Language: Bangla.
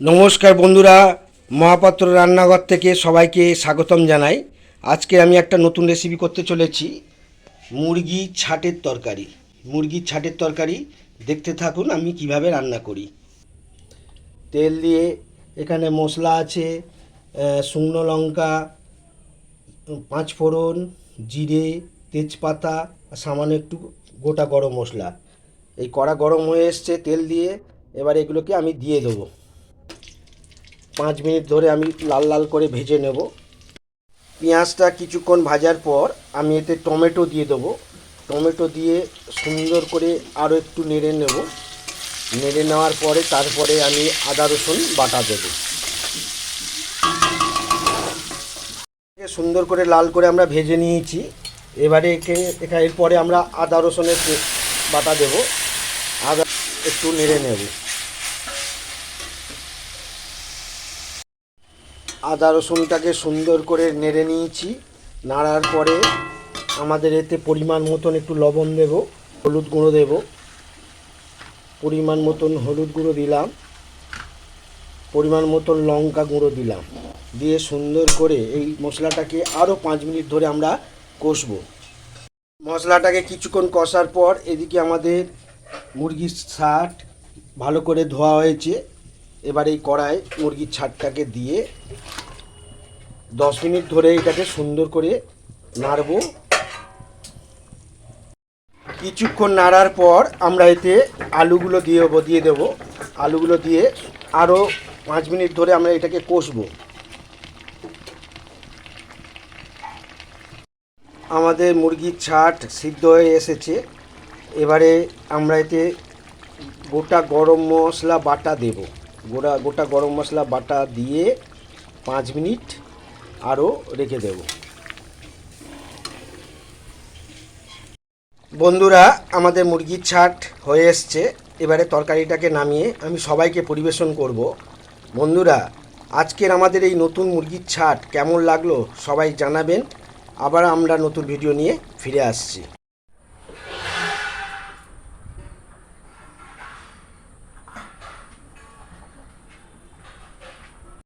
নমস্কার বন্ধুরা, মহাপাত্র রান্নাঘর থেকে সবাইকে স্বাগতম জানাই। আজকে আমি একটা নতুন রেসিপি করতে চলেছি, মুরগি ছাটের তরকারি। মুরগির ছাটের তরকারি দেখতে থাকুন আমি কিভাবে রান্না করি। তেল দিয়ে এখানে মশলা আছে, শুকনো লঙ্কা, পাঁচফোড়ন, জিরে, তেজপাতা, সামান্য একটু গোটা গরম মশলা। এই কড়া গরম হয়ে এসছে তেল দিয়ে, এবার এগুলোকে আমি দিয়ে দেবো। 5 মিনিট ধরে আমি লাল লাল করে ভেজে নেব। পেঁয়াজটা কিছুক্ষণ ভাজার পর আমি এতে টমেটো দিয়ে দেবো। টমেটো দিয়ে সুন্দর করে আরও একটু নেড়ে নেব। নেড়ে নেওয়ার পরে তারপরে আমি আদা রসুন বাটা দেবো। সুন্দর করে লাল করে আমরা ভেজে নিয়েছি। এবারে এরপরে আমরা আদা রসুনের বাটা দেব। আদা একটু নেড়ে নেব। আদা রসুনটাকে সুন্দর করে নেড়ে নিয়েছি। নাড়ার পরে আমাদের এতে পরিমাণ মতন একটু লবণ দেব, হলুদ গুঁড়ো দেব। পরিমাণ মতন হলুদ গুঁড়ো দিলাম, পরিমাণ মতন লঙ্কা গুঁড়ো দিলাম। দিয়ে সুন্দর করে এই মশলাটাকে আরও 5 মিনিট ধরে আমরা কষবো। মশলাটাকে কিছুক্ষণ কষার পর এদিকে আমাদের মুরগির ছাট ভালো করে ধোয়া হয়েছে। এবার এই কড়ায় মুরগির ছাটটাকে দিয়ে 10 মিনিট ধরে এটাকে সুন্দর করে নাড়ব। কিছুক্ষণ নাড়ার পর আমরা এতে আলুগুলো দিয়ে দেবো। আলুগুলো দিয়ে আরও 5 মিনিট ধরে আমরা এটাকে কষবো। আমাদের মুরগির ছাট সিদ্ধ হয়ে এসেছে। এবারে আমরা এতে গোটা গরম মশলা বাটা দেব। গোটা গরম মশলা বাটা দিয়ে 5 মিনিট আরও রেখে দেব। বন্ধুরা, আমাদের মুরগির ছাট হয়ে এসছে। এবারে তরকারিটাকে নামিয়ে আমি সবাইকে পরিবেশন করব। বন্ধুরা, আজকের আমাদের এই নতুন মুরগির ছাট কেমন লাগলো সবাই জানাবেন। আবার আমরা নতুন ভিডিও নিয়ে ফিরে আসছি।